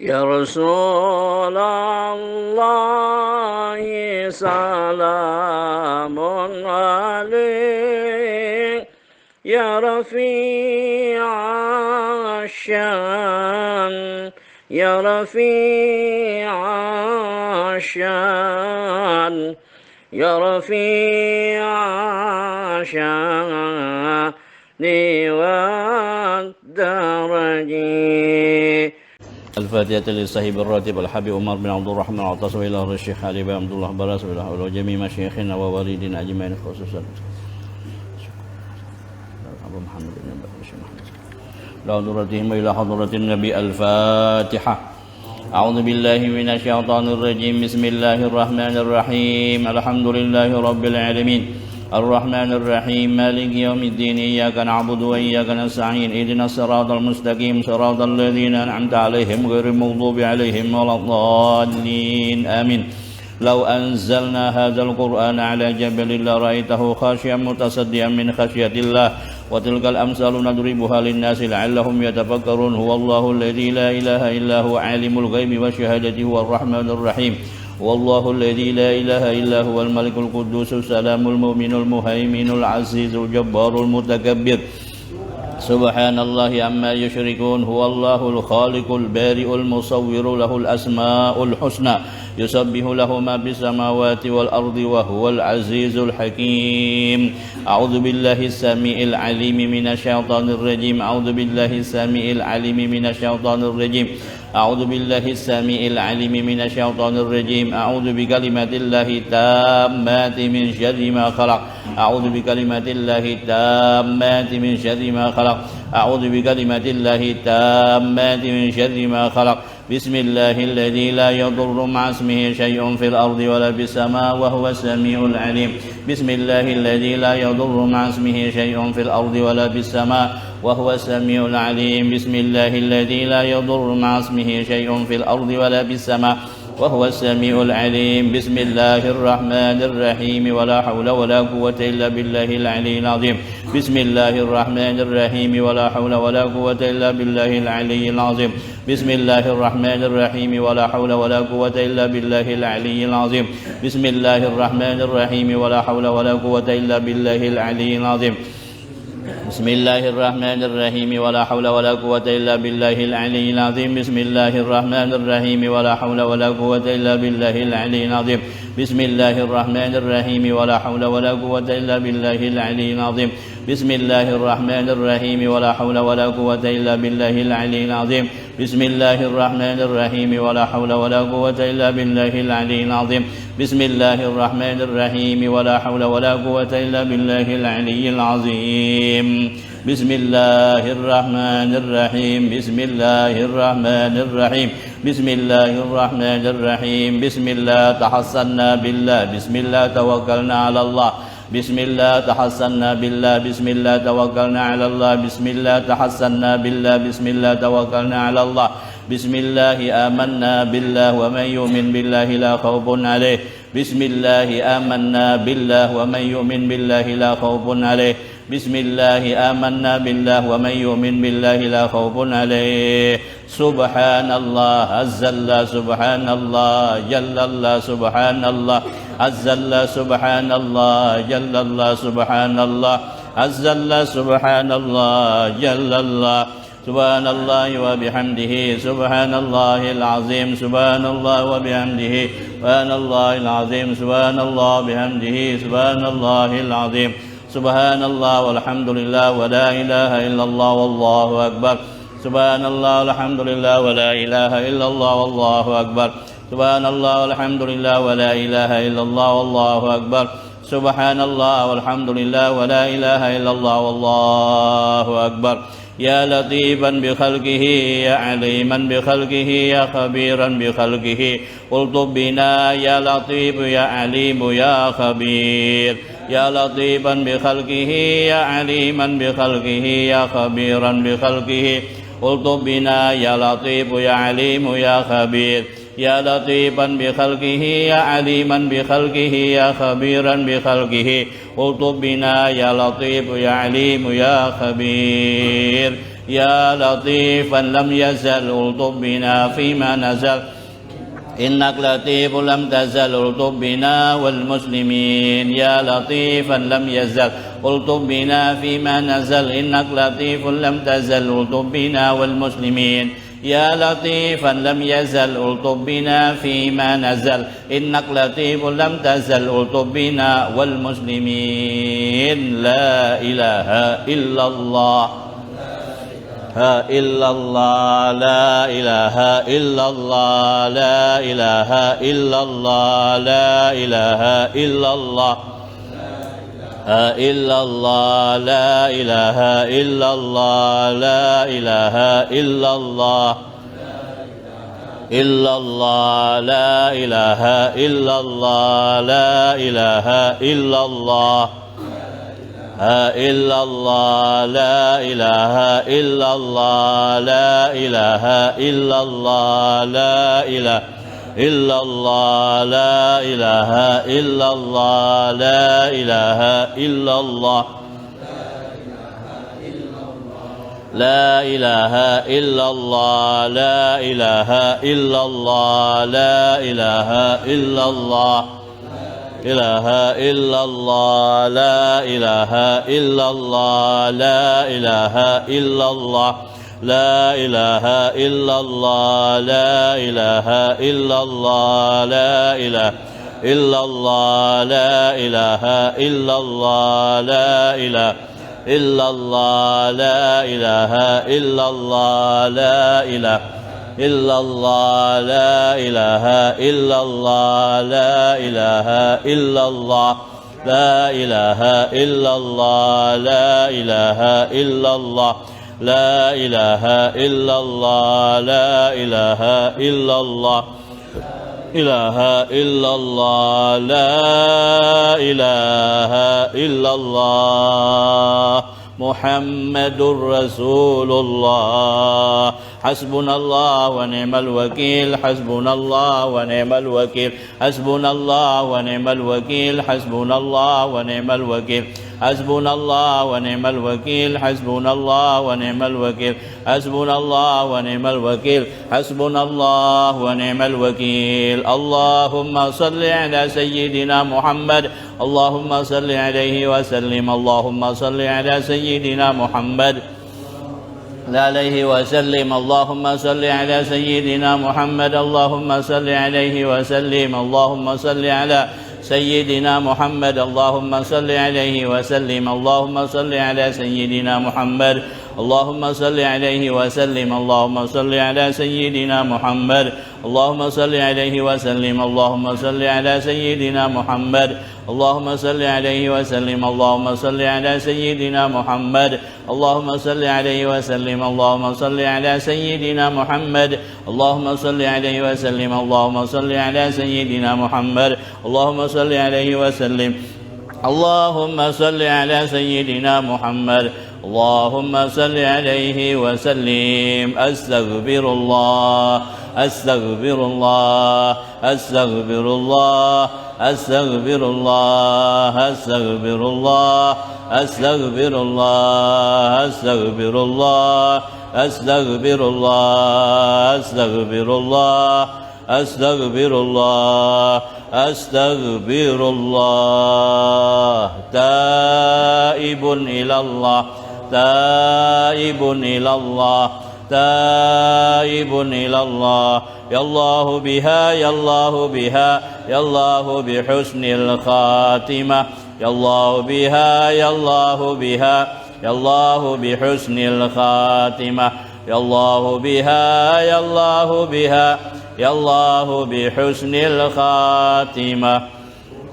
يا رسول الله سلام عليك يا رفيع الشان يا رفيع الشان يا رفيع الشان والدرج. الفاتحة للصاحب الراتب الحبيب عمر بن عبد الرحمن العطاس وإلى الشيخ علي بن عبد الله براس وإلى جميع مشايخنا ووالدينا أجمعين خصوصا أبو محمد بن لا حضرتهم إلى حضرة النبي. الفاتحة. أعوذ بالله من الشيطان الرجيم. بسم الله الرحمن الرحيم. الحمد لله رب العالمين الرحمن الرحيم مالك يوم الدين إياك نعبد وإياك نستعين اهدنا الصراط المستقيم صراط الذين أنعمت عليهم غير المغضوب عليهم ولا الضالين آمين. لو أنزلنا هذا القرآن على جبل لرأيته خاشعا متصدعا من خشية الله وتلك الأمثال نضربها للناس لعلهم يتفكرون. هو الله الذي لا إله إلا هو عالم الغيب والشهادة هو الرحمن الرحيم. والله الذي لا إله إلا هو الملك القدوس السلام المؤمن المهيمن العزيز الجبار المتكبر. سبحان الله عما يشركون. هو الله الخالق البارئ المصور له الأسماء الحسنى يسبح له ما في السماوات والأرض وهو العزيز الحكيم. أعوذ بالله السميع العليم من الشيطان الرجيم. أعوذ بالله السميع العليم من الشيطان الرجيم. أعوذ بالله السميع العليم من الشيطان الرجيم. أعوذ بكلمات الله التامات من شر ما خلق. أعوذ بكلمات الله التامات من شر ما خلق. أعوذ بكلمات الله التامات من شر ما خلق. بسم الله الذي لا يضر مع اسمه شيء في الأرض ولا في السماء وهو السميع العليم. بسم الله الذي لا يضر مع اسمه شيء في الأرض ولا في السماء وهو السميع العليم. بسم الله الذي لا يضر مع اسمه شيء في الأرض ولا في السماء وهو السميع العليم. بسم الله الرحمن الرحيم ولا حول ولا قوة إلا بالله العلي العظيم. بسم الله الرحمن الرحيم ولا حول ولا قوة إلا بالله العلي العظيم. بسم الله الرحمن الرحيم ولا حول ولا قوة إلا بالله العلي العظيم. بسم الله الرحمن الرحيم ولا حول ولا قوة إلا بالله العلي العظيم. بسم الله الرحمن الرحيم ولا حول ولا قوة إلا بالله العلي العظيم. بسم الله الرحمن الرحيم ولا حول ولا قوة إلا بالله العلي العظيم. بسم الله الرحمن الرحيم ولا حول ولا قوة إلا بالله العلي العظيم. بسم الله الرحمن الرحيم ولا حول ولا قوة إلا بالله العلي العظيم. بسم الله الرحمن الرحيم ولا حول ولا قوة إلا بالله العلي العظيم. بسم الله الرحمن الرحيم ولا حول ولا قوة إلا بالله العلي العظيم. بسم الله الرحمن الرحيم. بسم الله الرحمن الرحيم. بسم الله الرحمن الرحيم. بسم الله تحصنا بالله. بسم الله توكلنا على الله. بسم الله تحصنا بالله. بسم الله توكلنا على الله. بسم الله تحصنا بالله. بسم الله توكلنا على الله. بسم الله آمنا بالله ومن يؤمن بالله لا خوف عليه. بسم الله آمنا بالله ومن يؤمن بالله لا خوف عليه. بسم الله آمنا بالله ومن يؤمن بالله لا خوف عليه. سبحان الله عز الله سبحان الله جل الله سبحان الله عز الله سبحان الله جل الله سبحان الله عز الله سبحان الله جل الله سبحان الله وبحمده سبحان الله العظيم سبحان الله وبحمده سبحان الله العظيم سبحان الله بحمده سبحان الله العظيم سبحان الله والحمد لله ولا إله إلا الله والله أكبر. سبحان الله والحمد لله ولا إله إلا الله والله أكبر. سبحان الله والحمد لله ولا إله إلا الله والله أكبر. سبحان الله والحمد لله ولا إله إلا الله والله أكبر. يا لطيفا بخلقه يا عليما بخلقه يا خبيرا بخلقه قلت بنا يا لطيف يا عليم يا خبير. يا لطيفا بخلقه يا عليما بخلقه يا خبيرا بخلقه قلت بنا يا لطيف يا عليم يا خبير. يا لطيفا بخلقه يا عليما بخلقه يا خبيرا بخلقه قلت بنا يا لطيف يا عليم يا خبير. يا لطيفا لم يزل الطف بنا فيما نزل إنك لطيف لم تزل الطف بنا والمسلمين يا لطيفا لم يزل الطف بنا فيما نزل إنك لطيف لم تزل الطف بنا والمسلمين يا لطيفا لم يزل الطف بنا فيما نزل إنك لطيف لم تزل الطف بنا والمسلمين لا إله إلا الله إلا الله لا إله إلا الله لا إله إلا الله لا إله إلا الله إلا الله لا إله إلا الله لا إله إلا الله إلا الله لا إله إلا الله لا إله إلا الله إلا الله لا إله إلا الله لا إله إلا الله لا إله إلا الله لا إله إلا الله لا إله إلا الله لا إله إلا الله لا إله إلا الله لا إله إلا الله إله إلا الله لا إله إلا الله لا إله إلا الله لا إله إلا الله لا إله إلا الله لا إله إلا الله لا إله إلا الله لا إله إلا الله لا إله إلا الله لا إله إلا الله لا إله إلا الله لا إله إلا الله لا إله إلا الله لا إله إلا الله لا إله إلا الله لا إله إلا الله إله إلا الله لا إله إلا الله محمد رسول الله حسبنا الله ونعم الوكيل حسبنا الله ونعم الوكيل حسبنا الله ونعم الوكيل حسبنا الله ونعم الوكيل حسبنا الله ونعم الوكيل حسبنا الله ونعم الوكيل حسبنا الله ونعم الوكيل حسبنا الله ونعم الوكيل اللهم صل على سيدنا محمد اللهم صل عليه وسلم اللهم صل على سيدنا محمد عليه وسلم اللهم صل على سيدنا محمد اللهم صل عليه وسلم اللهم صل على سيدنا محمد اللهم صل عليه وسلم اللهم صل على سيدنا محمد اللهم صل عليه وسلم اللهم صل على سيدنا محمد اللهم صل عليه وسلم اللهم صل على سيدنا محمد اللهم صل عليه وسلم اللهم صل على سيدنا محمد اللهم صل عليه وسلم اللهم صل على سيدنا محمد اللهم صل عليه وسلم اللهم صل على سيدنا محمد اللهم صل عليه وسلم اللهم صل على سيدنا محمد اللهم صل عليه وسلم أستغفر الله أستغفر الله أستغفر الله أستغفر الله أستغفر الله أستغفر الله أستغفر الله أستغفر الله أستغفر الله أستغفر الله أستغفر الله تائب إلى الله تائب إلى الله تائب إلى الله يا الله بها يا الله بها يا الله بحسن الخاتمة يا الله بها يا الله بها يا الله بحسن الخاتمة يا الله بها يا الله بها يا الله بحسن الخاتمة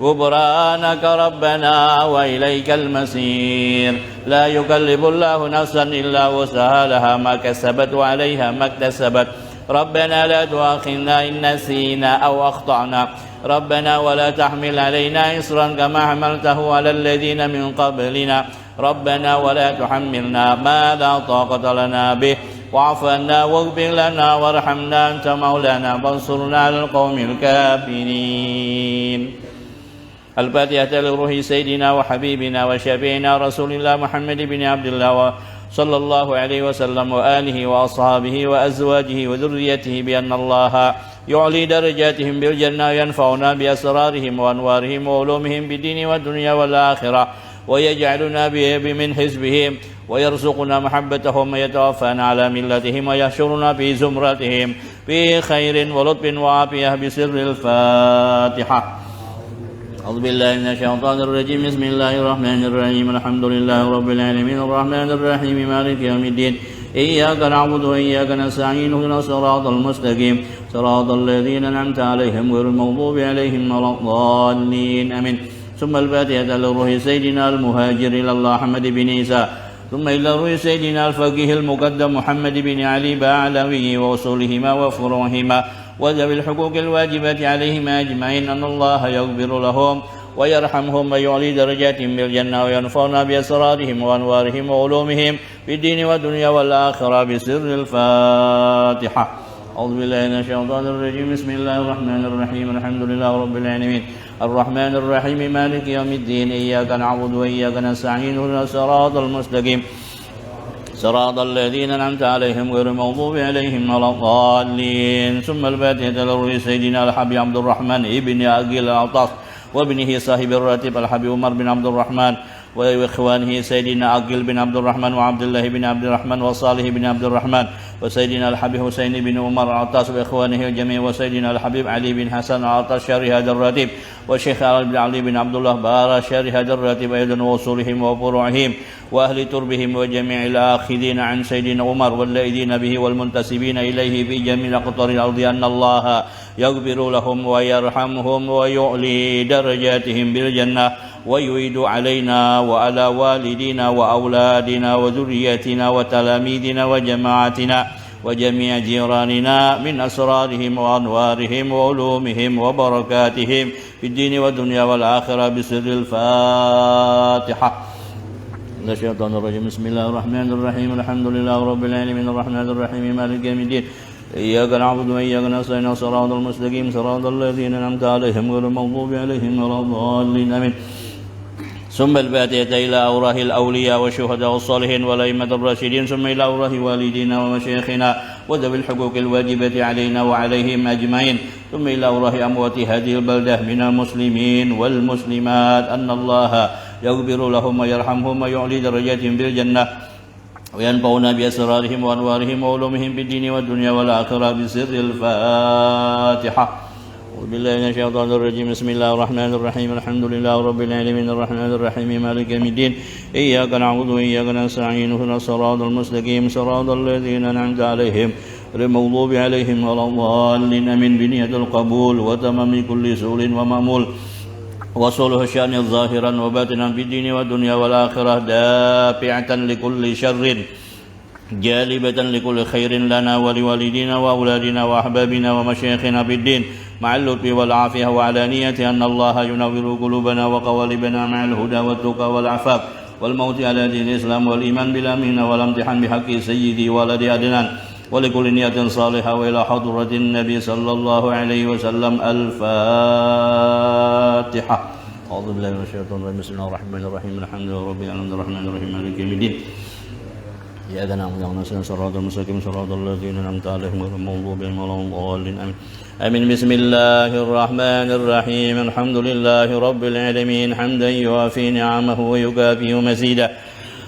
غفرانك ربنا وإليك المصير لا يكلف الله نفسا إلا وسعها لها ما كسبت وعليها ما اكتسبت ربنا لا تؤاخذنا إن نسينا أو أخطأنا ربنا ولا تحمل علينا إصرا كما حملته على الذين من قبلنا ربنا ولا تحملنا ما لا طاقة لنا به واعف عنا واغفر لنا وارحمنا أنت مولانا فانصرنا على القوم الكافرين الفاتحة لروح سيدنا وحبيبنا وشفيعنا رسول الله محمد بن عبد الله صلى الله عليه وسلم وآله وأصحابه وأزواجه وذريته بأن الله يعلي درجاتهم بالجنة وينفعنا بأسرارهم وأنوارهم وعلومهم بالدين والدنيا والآخرة ويجعلنا من حزبهم ويرزقنا محبتهم ويتوفانا على ملتهم ويحشرنا في زمرتهم في خير ولطف وعافية بسر الفاتحة. أعوذ بالله من الشيطان الرجيم. بسم الله الرحمن الرحيم. الحمد لله رب العالمين الرحمن الرحيم مالك يوم الدين إياك نعبد وإياك نستعين اهدنا الصراط المستقيم صراط الذين أنعمت عليهم غير المغضوب عليهم ولا الضالين آمين. ثم الفاتحة لروح سيدنا المهاجر إلى الله أحمد بن عيسى ثم إلى روح سيدنا الفقيه المقدم محمد بن علي بعلوي وأصولهما وفروعهما وذوي الحقوق الواجبات عليهما أجمعين أن الله يغفر لهم ويرحمهم ويعلي درجاتهم بالجنة وينفعنا بأسرارهم وأنوارهم وعلومهم في الدين والدنيا والآخرة بسر الفاتحة. أعوذ بالله من الشيطان الرجيم. بسم الله الرحمن الرحيم. الحمد لله رب العالمين الرحمن الرحيم مالك يوم الدين إياك نعبد وإياك نستعين اهدنا الصراط المستقيم صراط الذين أنعمت عليهم غير المغضوب عليهم ولا الضالين. ثم الفاتحة لروح سيدنا الحبيب عبد الرحمن ابن عقيل العطاس وابنه صاحب الراتب الحبيب عمر بن عبد الرحمن وإخوانه سيدنا عقيل بن عبد الرحمن وعبد الله بن عبد الرحمن وصالح بن عبد الرحمن وسيدنا الحبيب حسين بن عمر العطاس وإخوانه الجميع وسيدنا الحبيب علي بن حسن العطاس شاري هذا الراتب والشيخ علي بن عبد الله بارا شاري هذا الراتب أيضا وصولهم وفروعهم وأهل تربهم وجميع الآخذين عن سيدنا عمر واللائذين به والمنتسبين إليه في جميع أقطار الأرض أن الله يغفر لهم ويرحمهم ويعلي درجاتهم بالجنة ويعيد علينا وعلى والدينا وأولادنا وذريتنا وتلاميذنا وجماعتنا وجميع جيراننا من أسرارهم وأنوارهم وعلومهم وبركاتهم في الدين والدنيا والآخرة بسر الفاتحة. الشيطان الرجيم. بسم الله الرحمن الرحيم. الحمد لله رب العالمين الرحمن الرحيم مالك يوم الدين إياك نعبد وإياك نستعين صراط المستقيم صراط الذين أنعمت عليهم غير المغضوب عليهم ولا الضالين آمين. ثم الفاتحة إلى أوراح الأولياء والشهداء والصالحين والأئمة الراشدين ثم إلى أوراح والدينا ومشايخنا وذوي الحقوق الواجبة علينا وعليهم أجمعين ثم إلى أوراح أموات هذه البلدة من المسلمين والمسلمات أن الله يغفر لهم ويرحمهم ويعلي درجاتهم بالجنة وينفعنا بأسرارهم وأنوارهم وعلومهم بالدين والدنيا والآخرة بسر الفاتحة. أعوذ بالله من الشيطان الرجيم. بسم الله الرحمن الرحيم. الحمد لله رب العالمين الرحمن الرحيم مالك يوم الدين إياك نعبد وإياك نستعين اهدنا الصراط المستقيم صراط الذين أنعمت عليهم غير المغضوب عليهم ولا الضالين آمين. بنية القبول وتمام كل سؤل ومأمول وصله الشأن ظاهرا وباطنا في الدين والدنيا والآخرة دافعة لكل شر جالبة لكل خير لنا ولوالدينا وأولادنا وأحبابنا ومشايخنا في الدين مع اللطف والعافية وعلانية أن الله ينور قلوبنا وقوالبنا مع الهدى والتقى والعفاف والموت على دين الإسلام والإيمان بالأمين والامتحان بحق سيدي ولد عدنان ولكل نية صالحة وإلى حضرة النبي صلى الله عليه وسلم. الفاتحة. أعوذ بالله من الشيطان الرجيم. بسم الله الرحمن الرحيم. الحمد لله رب العالمين الرحمن الرحيم مالك يوم الدين إياك نعبد وإياك نستعين صراط المستقيم صراط الذين أنعمت عليهم غير المغضوب عليهم ولا الضالين آمين. آمين. بسم الله الرحمن الرحيم. الحمد لله رب العالمين حمدا يوافي نعمه ويكافئ مزيدا.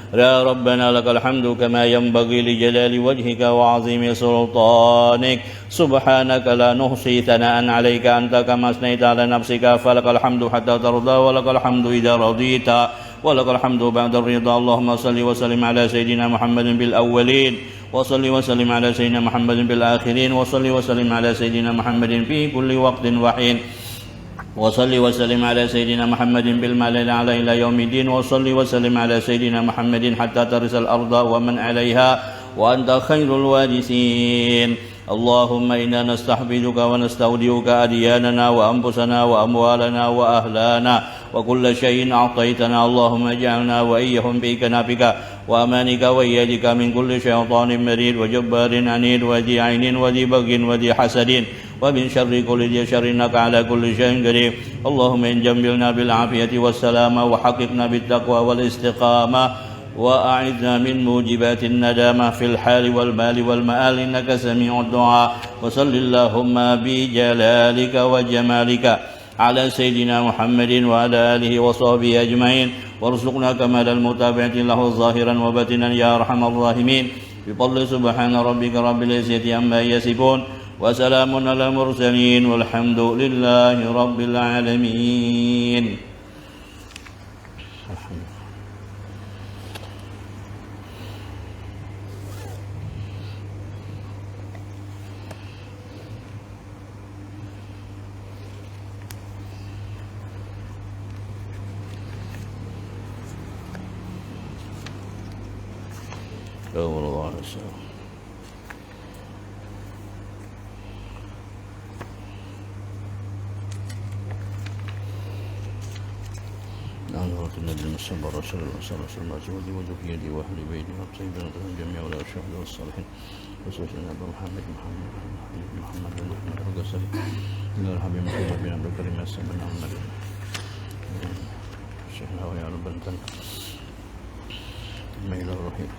يا ربنا لك الحمد كما ينبغي لجلال وجهك وعظيم سلطانك سبحانك لا نحصي ثناء عليك أنت كما أثنيت على نفسك فلك الحمد حتى ترضى ولك الحمد إذا رضيت ولك الحمد بعد الرضا. اللهم صل وسلم على سيدنا محمد بالأولين وصل وسلم على سيدنا محمد بالآخرين وصل وسلم على سيدنا محمد في كل وقت وحين وصل وسلم على سيدنا محمد بالمال الأعلى إلى يوم الدين وصل وسلم على سيدنا محمد حتى ترث الأرض ومن عليها وأنت خير الوارثين. اللهم إنا نستحفظك ونستودعك أدياننا وأنفسنا وأموالنا وأهلانا وكل شيء أعطيتنا. اللهم اجعلنا وإياهم في كنافك وأمانك وإيادك من كل شيطان مريد وجبار عنيد وذي عين وذي بغي وذي حسد ومن شر كل ذي شر إنك على كل شيء قدير. اللهم إن جملنا بالعافية والسلامة وحققنا بالتقوى والاستقامة وأعذنا من موجبات الندامة في الحال والمال والمآل إنك سميع الدعاء وصل اللهم بجلالك وجمالك على سيدنا محمد وعلى آله وصحبه أجمعين وارزقنا كمال المتابعة له ظاهرا وباطنا يا أرحم الراحمين بفضل سبحان ربك رب العزة عما يصفون وسلام على المرسلين والحمد لله رب العالمين. الله عليه وسلم. نعوذ بالله من الصبر رسول الله صلى الله عليه وسلم وجه يدي واهل بيتي والطيبين الجميع ولا الشهداء والصالحين وسيدنا ابو محمد الغسلي الى الحبيب محمد بن عبد الكريم السلام بن محمد شيخنا ويا رب العالمين الميل الرحيم.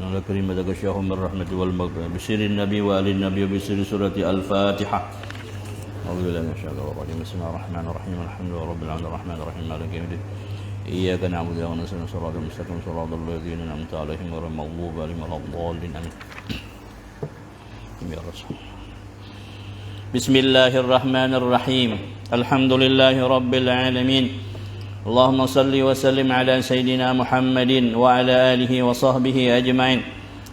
على كلمة غشيهم من رحمة والمغفرة بسر النبي وآل النبي وبسر سورة الفاتحة. أعوذ بالله من الشيطان الرجيم. بسم الله الرحمن الرحيم الحمد لله رب العالمين الرحمن الرحيم مالك يوم الدين إياك نعبد ونستعين صراط المستقيم صراط الذين أنعمت عليهم غير المغضوب عليهم ولا الضالين آمين. يا رسول بسم الله الرحمن الرحيم الحمد لله رب العالمين اللهم صل وسلم على سيدنا محمد وعلى آله وصحبه أجمعين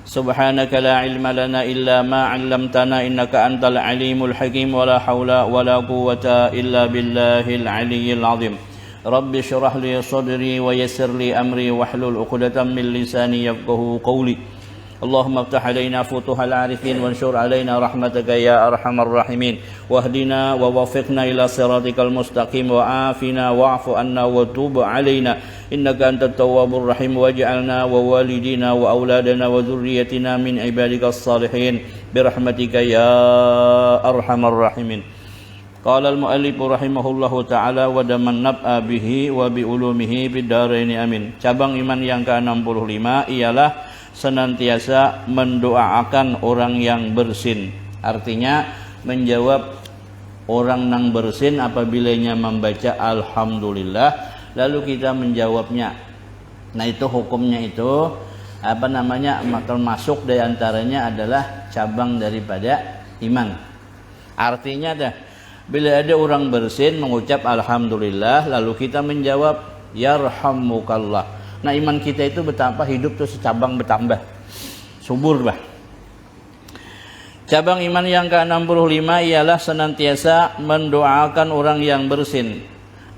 سبحانك لا علم لنا إلا ما علمتنا إنك أنت العليم الحكيم ولا حول ولا قوة إلا بالله العلي العظيم رب اشرح لي صدري ويسر لي أمري واحلل عقدة من لساني يفقهوا قولي اللهم افتح علينا فتوح العارفين وانشر علينا رحمتك يا أرحم الراحمين واهدنا ووفقنا إلى صراطك المستقيم وعافنا واعف عنا وتوب علينا إنك أنت التواب الرحيم واجعلنا ووالدينا وأولادنا وذريتنا من عبادك الصالحين برحمتك يا أرحم الراحمين. قال المؤلف رحمه الله تعالى ودمن nab'a bihi wa bi ulumihi bid-daraini amin. Cabang iman yang ke-65 ialah senantiasa mendoakan orang yang bersin. Artinya menjawab orang yang bersin apabila membaca alhamdulillah lalu kita menjawabnya. Nah itu hukumnya itu termasuk di antaranya adalah cabang daripada iman. Artinya dah bila ada orang bersin mengucap alhamdulillah lalu kita menjawab yarhamukallah. Nah iman kita itu betapa hidup tuh secabang bertambah subur bah. Cabang iman yang ke-65 ialah senantiasa mendoakan orang yang bersin.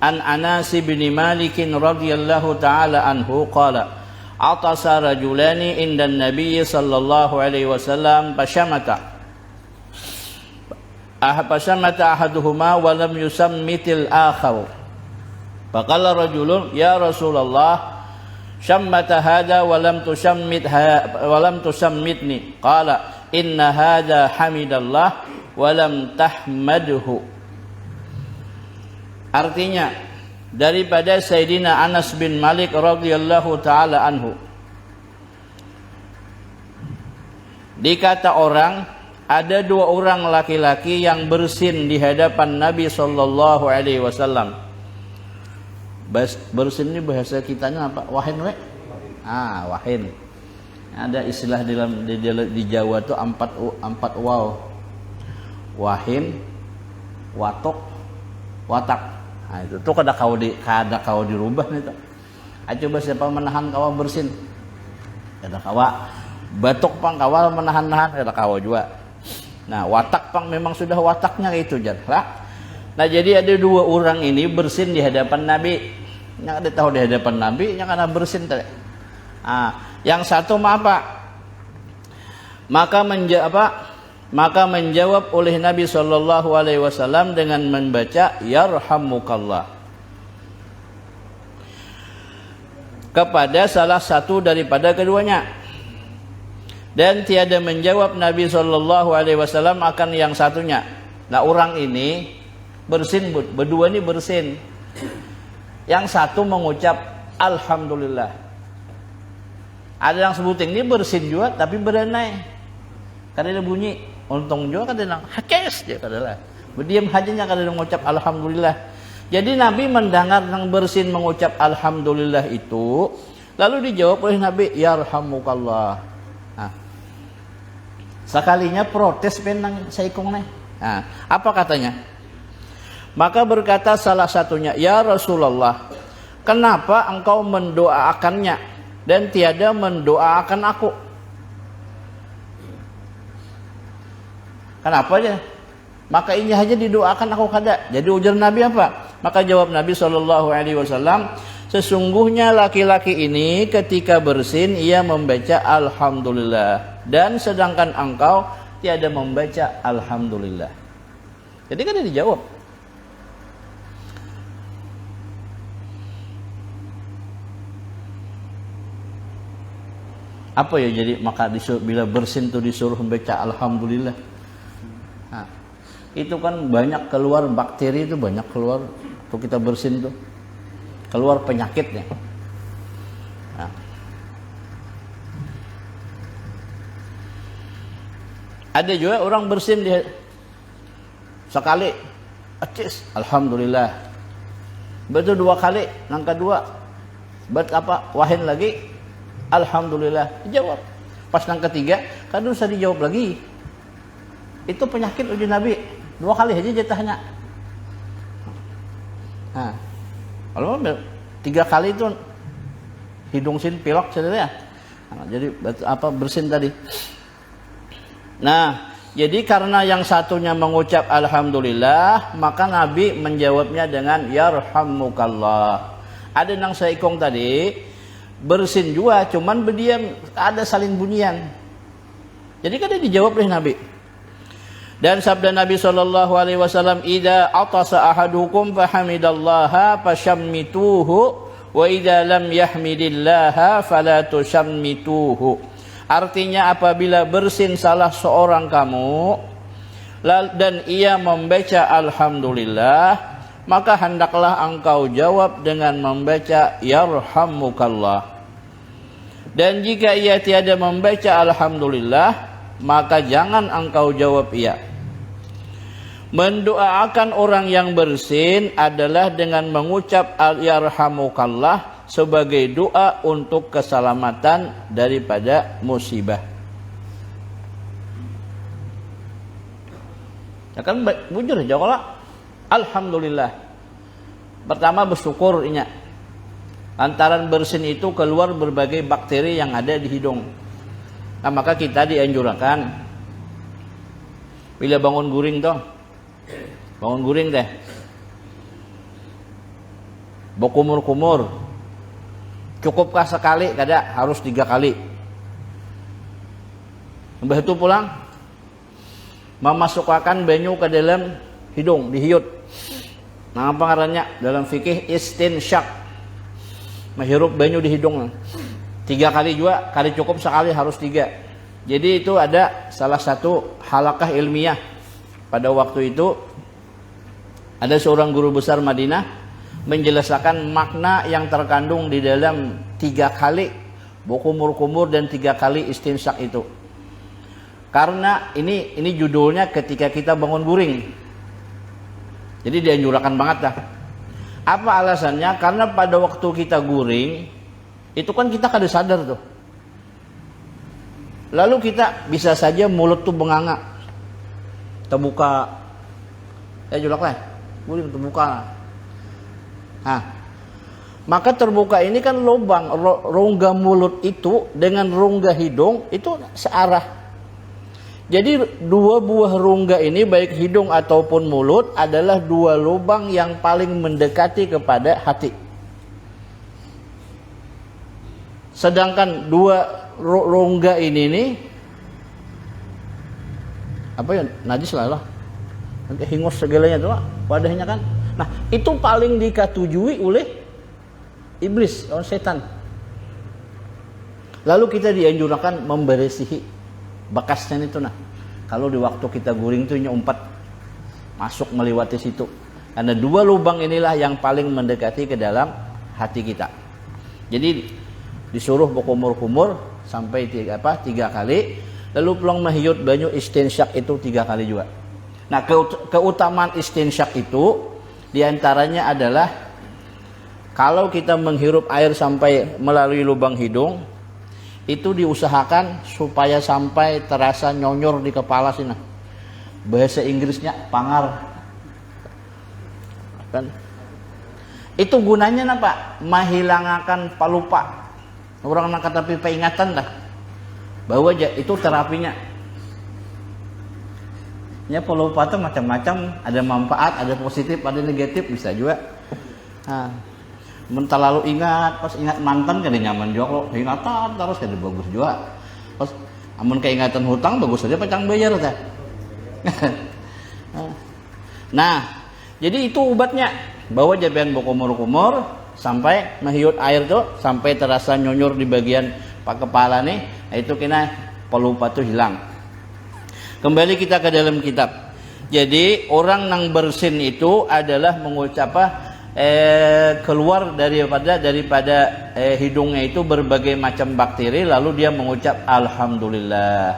An Anas bin Malik radhiyallahu taala anhu qala atasa rajulani indan nabiy sallallahu alaihi wasallam fashamata ahaduhuma wa lam yusammitil akhar. Faqala rajulun ya Rasulullah syammata hada walam tusammitni qala inna hada hamidallah walam tahmadhu. Artinya daripada Sayyidina Anas bin Malik radhiyallahu taala anhu dikata orang ada dua orang laki-laki yang bersin di hadapan Nabi sallallahu alaihi wasallam. Bersin ini bahasa kitanya apa? Wahin we? Wahin. Ada istilah di Jawa tuh empat waw. Wahin, watok, watak. Nah, itu tuh kada kau dirubah nih tuh. Coba siapa menahan kawa bersin? Kada kawa. Batok pang kawa menahan-nahan kada kawa juga. Nah, watak pang memang sudah wataknya itu jar. Nah, jadi ada dua orang ini bersin di hadapan Nabi. Yang ada tahu di hadapan Nabi, yang ada bersin tadi. Yang satu apa? Maka menjawab oleh Nabi sallallahu alaihi wasallam dengan membaca yarhamukallah kepada salah satu daripada keduanya. Dan tiada menjawab Nabi sallallahu alaihi wasallam akan yang satunya. Nah, orang ini bersin, berdua ini bersin. Yang satu mengucap alhamdulillah. Ada yang sebuting ini bersin juga tapi berenai. Karena dia bunyi, untung juga kan dia bilang hakes dia kadalah. Berdiam hajanya kada mengucap alhamdulillah. Jadi Nabi mendengar yang bersin mengucap alhamdulillah itu, lalu dijawab oleh Nabi, yarhamukallah. Nah, sekalinya protes penang saikong nih. Nah, apa katanya? Maka berkata salah satunya, ya Rasulullah, kenapa engkau mendoakannya dan tiada mendoakan aku? Kenapa aja? Maka ini aja didoakan aku kada. Jadi ujar Nabi apa? Maka jawab Nabi SAW, sesungguhnya laki-laki ini ketika bersin ia membaca alhamdulillah, dan sedangkan engkau tiada membaca alhamdulillah. Jadi kan dia dijawab. Apa ya jadi maka bila bersin itu disuruh membaca alhamdulillah. Nah, itu kan banyak keluar bakteri, itu banyak keluar tuh kita bersin tuh, keluar penyakitnya. Nah. Ada juga orang bersin dia sekali acis alhamdulillah, betul dua kali yang kedua bet apa wahin lagi alhamdulillah dijawab, pas yang ketiga kan usah dijawab lagi. Itu penyakit uji Nabi, dua kali aja jatahnya. Nah, kalau tiga kali itu hidung sin pilok saudara ya. Nah, jadi apa bersin tadi. Nah, jadi karena yang satunya mengucap alhamdulillah, maka Nabi menjawabnya dengan yarhamukallah. Ada nang saikong tadi bersin juga, cuman berdiam, ada saling bunyian. Jadi kan dia dijawab oleh Nabi. Dan sabda Nabi sallallahu alaihi wasallam, "Idza atasa ahadukum fahamidallaha fashammituhu wa idza lam yahmidillaha fala tushammituhu." Artinya apabila bersin salah seorang kamu dan ia membaca alhamdulillah, maka hendaklah engkau jawab dengan membaca yarhamukallah. Dan jika ia tiada membaca alhamdulillah, maka jangan engkau jawab iya. Mendoakan orang yang bersin adalah dengan mengucap yarhamukallah sebagai doa untuk keselamatan daripada musibah. Ya kan bujur jawab alhamdulillah. Pertama bersyukur inya. Lantaran bersin itu keluar berbagai bakteri yang ada di hidung. Nah, maka kita dianjurkan bila bangun guring toh. Bangun guring deh. Bokumur-kumur. Cukupkah sekali? Kada, harus 3 kali. Mbah itu pulang memasukkan banyu ke dalam hidung, dihiut. Nah, apa ngarannya? Dalam fikih istinsyak. Menghirup banyu di hidung. 3 kali juga, kali cukup sekali harus 3. Jadi itu ada salah satu halakah ilmiah. Pada waktu itu ada seorang guru besar Madinah menjelaskan makna yang terkandung di dalam 3 kali bokumur-kumur dan 3 kali istinsyak itu. Karena ini judulnya ketika kita bangun guring. Jadi dianjurkan banget dah. Apa alasannya? Karena pada waktu kita guring itu kan kita kada sadar tuh. Lalu kita bisa saja mulut tuh benganga. Terbuka. Julak lah. Guring terbuka. Nah, maka terbuka ini kan lubang rongga mulut itu dengan rongga hidung itu searah. Jadi 2 buah rongga ini baik hidung ataupun mulut adalah 2 lubang yang paling mendekati kepada hati. Sedangkan 2 rongga ini nih apa ya, najis lah. Nanti hingus segalanya tuh wadahnya kan. Nah, itu paling dikatujui oleh iblis, setan. Lalu kita dianjurkan memberesihi bekasnya itu nah. Kalau di waktu kita guring tuh umpat masuk melewati situ. Karena dua lubang inilah yang paling mendekati ke dalam hati kita. Jadi disuruh berkumur-kumur sampai 3 kali, lalu pulang mahyut banyu istinsyak itu 3 kali juga. Nah, keutamaan istinsyak itu diantaranya adalah kalau kita menghirup air sampai melalui lubang hidung, itu diusahakan supaya sampai terasa nyonyor di kepala sini. Bahasa Inggrisnya pangar. Kan? Itu gunanya apa? Menghilangkan palupa. Orang nak kata peringatan dah. Bahwa aja itu terapinya. Ya palupa itu macam-macam, ada manfaat, ada positif, ada negatif, bisa juga. Nah, terlalu ingat, pas ingat mantan jadi nyaman juga kok. Ingatan terus jadi bagus juga. Pas amun keingatan hutang bagus saja pacang bayar teh. Nah, jadi itu obatnya. Bawa jaban berkumur-kumur sampai mahyut air tuh sampai terasa nyonyor di bagian kepala nih. Nah, itu kena pelupa tuh hilang. Kembali kita ke dalam kitab. Jadi orang yang bersin itu adalah mengucap keluar daripada hidungnya itu berbagai macam bakteri, lalu dia mengucap alhamdulillah.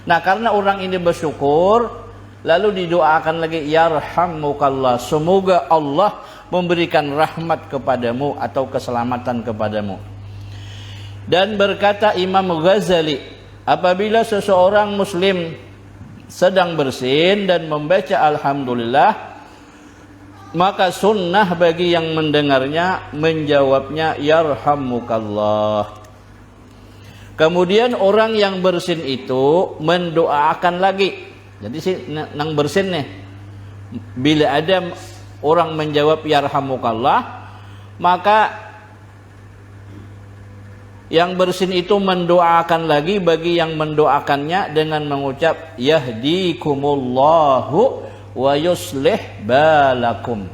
Nah, karena orang ini bersyukur, lalu didoakan lagi yarhamukallah, semoga Allah memberikan rahmat kepadamu atau keselamatan kepadamu. Dan berkata Imam Ghazali, apabila seseorang muslim sedang bersin dan membaca alhamdulillah, maka sunnah bagi yang mendengarnya menjawabnya yarhamukallah. Kemudian orang yang bersin itu mendoakan lagi. Jadi si nang bersin nih, bila ada orang menjawab yarhamukallah, maka yang bersin itu mendoakan lagi bagi yang mendoakannya dengan mengucap yahdikumullahu wa yuslih balakum.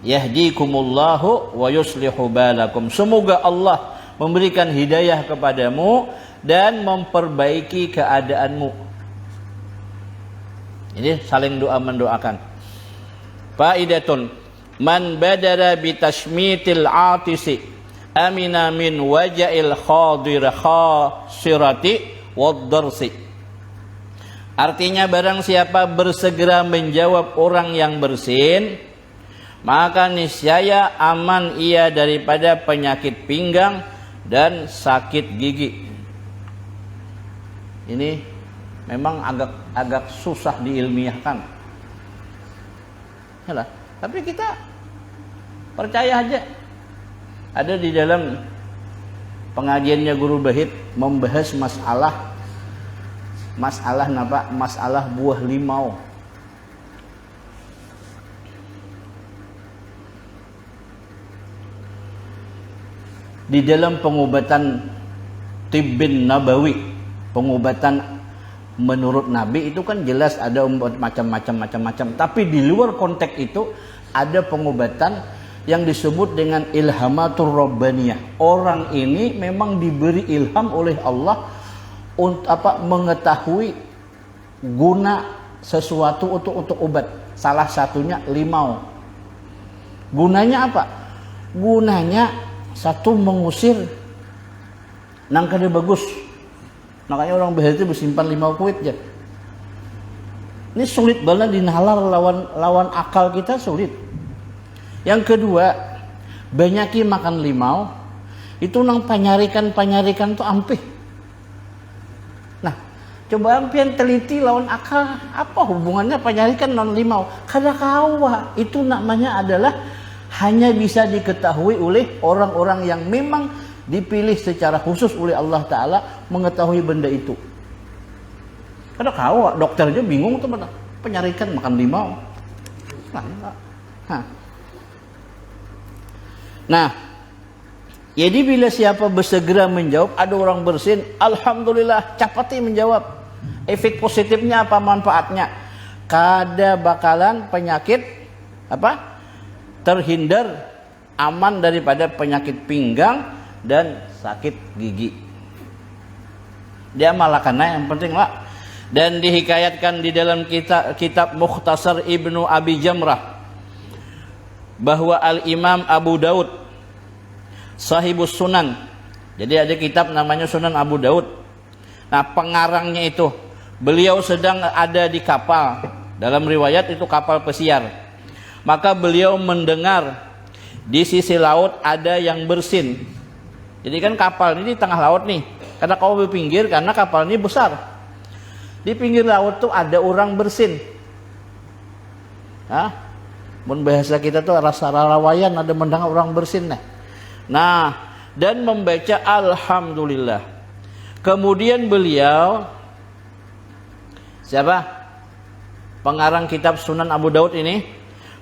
Yahdikumullahu wa yuslihu balakum. Semoga Allah memberikan hidayah kepadamu dan memperbaiki keadaanmu. Jadi saling doa mendoakan. Faidatun man badara bi tashmitil atisi amina min wajail khasirati wad darsi. Artinya barang siapa bersegera menjawab orang yang bersin, maka niscaya aman ia daripada penyakit pinggang dan sakit gigi. Ini memang agak susah diilmiahkan. Yalah, tapi kita percaya aja. Ada di dalam pengajiannya Guru Bahit membahas masalah buah limau. Di dalam pengobatan tibbin nabawi, pengobatan menurut Nabi itu kan jelas ada macam-macam. Tapi di luar konteks itu ada pengobatan yang disebut dengan ilhamatur rabbaniyah. Orang ini memang diberi ilham oleh Allah untuk mengetahui guna sesuatu untuk obat. Salah satunya limau. Gunanya apa? Gunanya satu mengusir nang kada bagus. Makanya orang Bahari itu bersimpan limau kuit ya. Ini sulit banget dinalar lawan akal kita, sulit. Yang kedua, banyaki makan limau itu nang panyarikan tuh ampih. Nah, coba ampian teliti lawan akal, apa hubungannya panyarikan non limau? Kada kawa, itu namanya adalah hanya bisa diketahui oleh orang-orang yang memang dipilih secara khusus oleh Allah Ta'ala mengetahui benda itu. Kada kawa, dokternya bingung tuh penyarikan makan limau. Nah, jadi bila siapa bersegera menjawab, ada orang bersin, alhamdulillah, capati menjawab. Efek positifnya apa, manfaatnya? Kada bakalan penyakit terhindar, aman daripada penyakit pinggang dan sakit gigi. Dia amalkan yang penting lah. Dan dihikayatkan di dalam kitab Mukhtasar Ibnu Abi Jamrah bahwa Al-Imam Abu Daud Sahibus Sunan, jadi ada kitab namanya Sunan Abu Daud. Nah, pengarangnya itu beliau sedang ada di kapal, dalam riwayat itu kapal pesiar, maka beliau mendengar di sisi laut ada yang bersin. Jadi kan kapal ini di tengah laut nih, karena kau di pinggir karena kapal ini besar. Di pinggir laut tuh ada orang bersin. Hah? Mun bahasa kita tuh rasa rawayan ada mendengar orang bersin nih. Nah, dan membaca alhamdulillah. Kemudian beliau siapa? Pengarang kitab Sunan Abu Daud ini,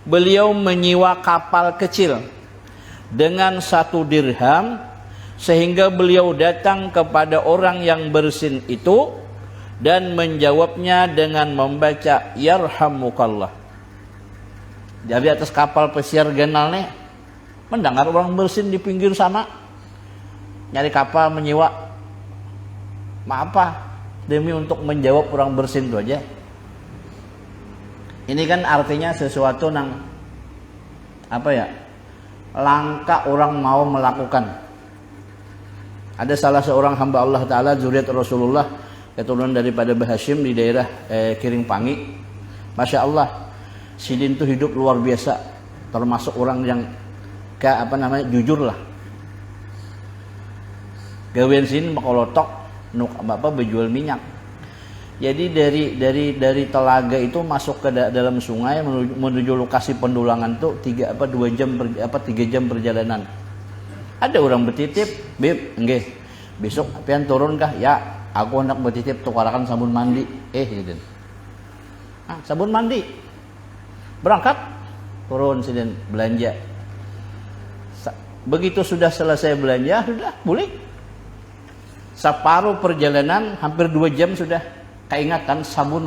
beliau menyewa kapal kecil dengan 1 dirham sehingga beliau datang kepada orang yang bersin itu dan menjawabnya dengan membaca yarhamukallah. Jadi atas kapal pesiar Ganal nih mendengar orang bersin di pinggir sana, nyari kapal menyewa, apa demi untuk menjawab orang bersin itu aja. Ini kan artinya sesuatu yang apa ya, langka orang mau melakukan. Ada salah seorang hamba Allah Ta'ala zuriat Rasulullah, keturunan daripada Bahashim di daerah Kiring Pangi. Masya Allah, Sidin itu hidup luar biasa, termasuk orang yang jujur lah. Gawean Sidin makolotok nuk berjual minyak. Jadi dari telaga itu masuk ke dalam sungai menuju lokasi pendulangan tuh 3 jam perjalanan. Ada orang bertitip, "Bib, nggih, besok pian turun kah?" "Ya, aku hendak bertitip tukarakan sabun mandi." Gitu. Sabun mandi. Berangkat, turun Sidin belanja. Begitu sudah selesai belanja, sudah balik. Separuh perjalanan, hampir 2 jam sudah keingatan sabun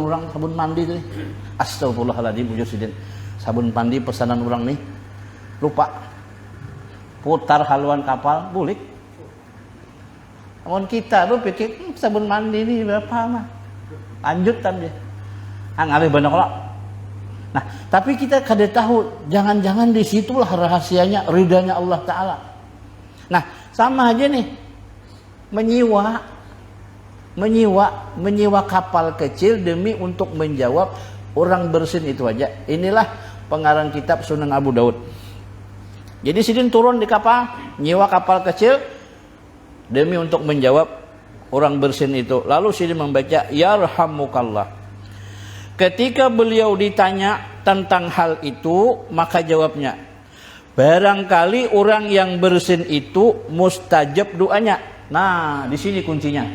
mandi tuh. Astagfirullahaladzim, ujur Sidin. Sabun mandi pesanan orang nih. Lupa. Putar haluan kapal, balik. Namun kita tuh pikir sabun mandi ini berapa mah. Lanjutan dia. Ngalih banyak lah. Nah, tapi kita kada tahu, jangan-jangan disitulah rahasianya ridhanya Allah Ta'ala. Nah, sama aja nih, menyewa kapal kecil demi untuk menjawab orang bersin itu aja. Inilah pengarang kitab Sunan Abu Daud. Jadi Sidin turun di kapal, nyewa kapal kecil demi untuk menjawab orang bersin itu. Lalu Sidin membaca yarhamukallah. Ketika beliau ditanya tentang hal itu, maka jawabnya, barangkali orang yang bersin itu mustajab doanya. Nah, di sini kuncinya.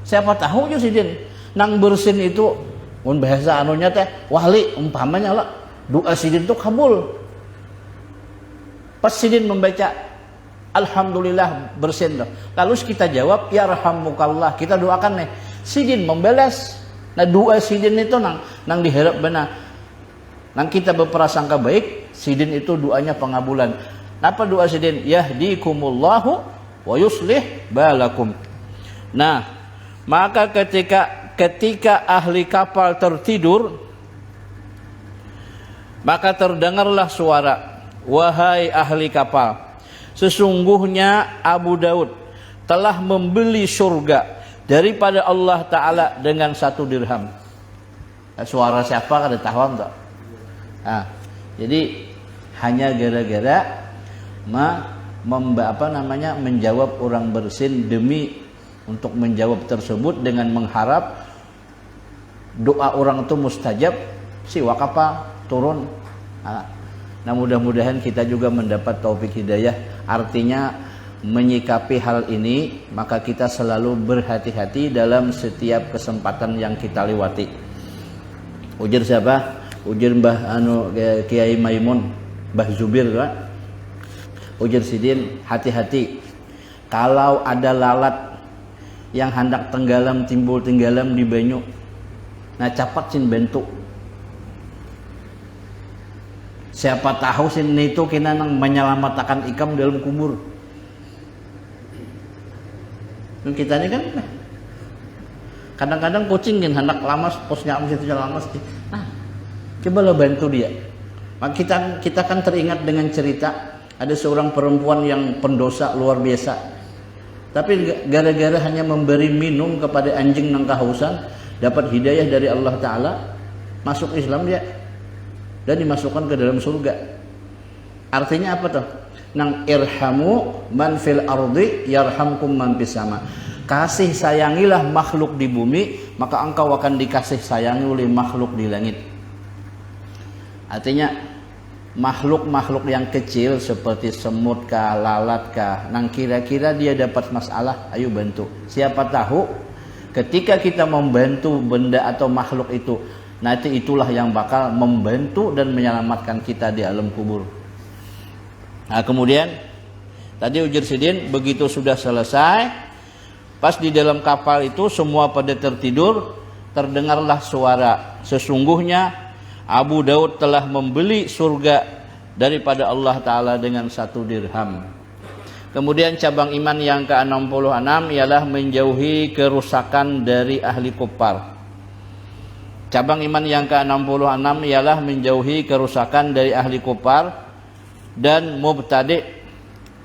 Siapa tahu juga Sidin nang bersin itu, bahasa anunya teh wali umpamanya lah, doa Sidin itu kabul. Pas Sidin membaca alhamdulillah bersin, lalu kita jawab yarhamukallah, kita doakan nih, Sidin membalas. Nah, doa Sidin itu nang diharap benar. Nang kita berprasangka baik, Sidin itu doanya pengabulan. Apa doa Sidin? Yahdikumullahu wa yuslih balakum. Nah, maka ketika ahli kapal tertidur, maka terdengarlah suara, wahai ahli kapal, sesungguhnya Abu Daud telah membeli surga daripada Allah Ta'ala dengan 1 dirham. Suara siapa kada tahu enggak? Nah, jadi hanya gara-gara menjawab orang bersin demi untuk menjawab tersebut dengan mengharap doa orang itu mustajab, si wakapa turun. Nah, mudah-mudahan kita juga mendapat taufik hidayah. Artinya menyikapi hal ini, maka kita selalu berhati-hati dalam setiap kesempatan yang kita lewati. Ujar siapa? Ujar Mbah Kiai Maimun, Mbah Zubir kan? Ujar Sidin, hati-hati kalau ada lalat yang hendak timbul tenggelam di banyu. Nah, cepat sin bentuk. Siapa tahu sin itu kena nang menyelamatkan ikam dalam kubur. Kita ini kan Kadang-kadang kucing kan hendak lamas, posnya situ lamas. Cobalah bantu dia. Maka kita kan teringat dengan cerita ada seorang perempuan yang pendosa luar biasa. Tapi gara-gara hanya memberi minum kepada anjing yang kehausan, dapat hidayah dari Allah Ta'ala, masuk Islam dia dan dimasukkan ke dalam surga. Artinya apa tuh? Nang irhamu man fil ardi yarhamkum man fis sama. Kasih sayangilah makhluk di bumi, maka engkau akan dikasih sayangi oleh makhluk di langit. Artinya makhluk-makhluk yang kecil seperti semut kah, lalat kah, nang kira-kira dia dapat masalah, ayo bantu. Siapa tahu ketika kita membantu benda atau makhluk itu, nanti itulah yang bakal membantu dan menyelamatkan kita di alam kubur. Nah, kemudian tadi Ujir Sidin begitu sudah selesai, pas di dalam kapal itu semua pada tertidur, terdengarlah suara, sesungguhnya Abu Daud telah membeli surga daripada Allah Ta'ala dengan 1 dirham. Kemudian cabang iman yang ke-66 ialah menjauhi kerusakan dari ahli kufar. Cabang iman yang ke-66 ialah menjauhi kerusakan dari ahli kufar dan mubtadi'.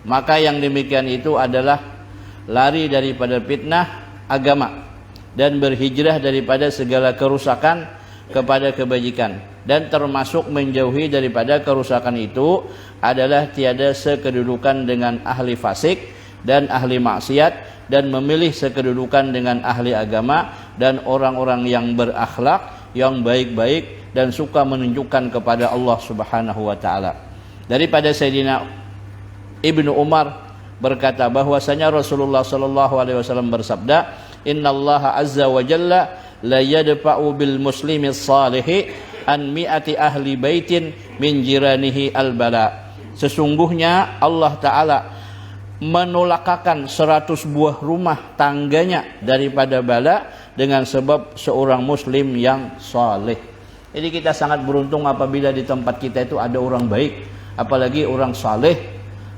Maka yang demikian itu adalah lari daripada fitnah agama dan berhijrah daripada segala kerusakan kepada kebajikan. Dan termasuk menjauhi daripada kerusakan itu adalah tiada sekedudukan dengan ahli fasik dan ahli maksiat, dan memilih sekedudukan dengan ahli agama dan orang-orang yang berakhlak, yang baik-baik dan suka menunjukkan kepada Allah Subhanahu wa taala. Daripada Sayyidina Ibnu Umar berkata bahwasanya Rasulullah sallallahu alaihi wasallam bersabda, "Innallaha azza wa jalla la yadfa'u bil muslimi salihi an mi'ati ahli baitin min jiranihi al-bala." Sesungguhnya Allah Ta'ala menolakakan 100 buah rumah tangganya daripada bala dengan sebab seorang muslim yang saleh. Jadi kita sangat beruntung apabila di tempat kita itu ada orang baik, apalagi orang saleh,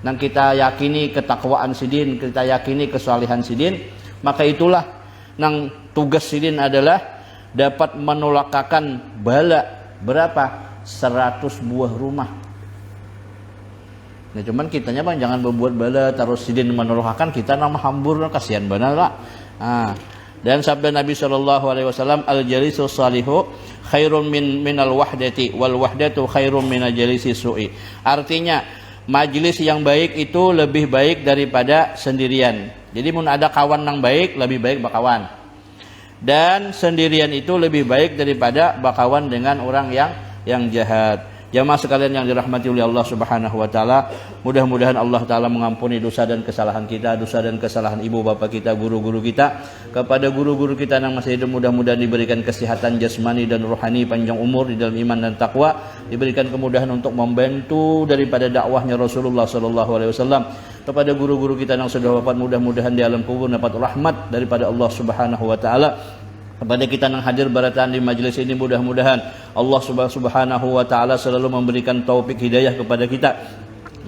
dan kita yakini ketakwaan sidin, kita yakini kesalehan sidin, maka itulah nang tugas sidin adalah dapat menolakakan bala. Berapa? 100 buah rumah. Nah, cuman kitanya bang jangan berbuat bala terus sidin menolakakan, kita nama hambur, kasihan benar lah. Dan sabda Nabi SAW, al-jalisu salihu khairun minal wahdati wal wahdatu khairun minal jalisi su'i. Artinya majlis yang baik itu lebih baik daripada sendirian. Jadi mun ada kawan yang baik, lebih baik berkawan. Dan sendirian itu lebih baik daripada berkawan dengan orang yang jahat. Jamaah sekalian yang dirahmati oleh Allah Subhanahu wa taala, mudah-mudahan Allah taala mengampuni dosa dan kesalahan kita, dosa dan kesalahan ibu bapa kita, guru-guru kita. Kepada guru-guru kita yang masih hidup, mudah-mudahan diberikan kesehatan jasmani dan rohani, panjang umur di dalam iman dan takwa, diberikan kemudahan untuk membantu daripada dakwahnya Rasulullah sallallahu alaihi wasallam. Kepada guru-guru kita yang sudah wafat, mudah-mudahan di alam kubur dapat rahmat daripada Allah Subhanahu wa taala. Kepada kita yang hadir barataan di majlis ini, mudah-mudahan Allah Subhanahu wa taala selalu memberikan taufik hidayah kepada kita,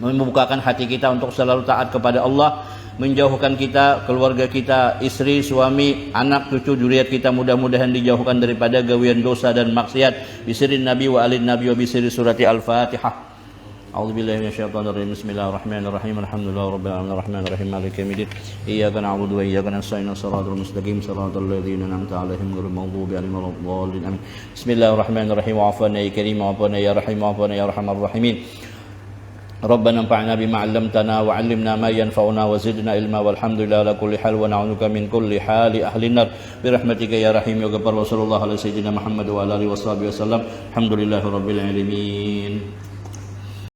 membukakan hati kita untuk selalu taat kepada Allah, menjauhkan kita, keluarga kita, istri, suami, anak, cucu, zuriat kita mudah-mudahan dijauhkan daripada gawian dosa dan maksiat. Bisirin Nabi wa alin Nabi wa bisiri surati Al-Fatihah. A'udzubillahi minasyaitonirrajim. Bismillahirrahmanirrahim. Alhamdulillahirabbil alamin arrahmanirrahim maliki yaumiddin. Iyyaka na'budu wa iyyaka nasta'in. Shiratal mustaqim shiratal ladzina an'amta 'alaihim ghairil maghdubi 'alaihim waladdallin. Amin. Bismillahirrahmanirrahim. Wa'afana ya karim, wa'afana ya rahim, wa'afana ya arhamar rahimin. Rabbana anfa'na bima 'allamtana wa 'allimna ma yanfa'una wa zidna ilma walhamdulillahi ala kulli hal wa na'udzuka min kulli hali ahli nar bi rahmatika ya rahim ya ghafar. Wa sallallahu ala sayyidina Muhammad wa ala alihi washabihi wasallam. Alhamdulillahirabbil alamin.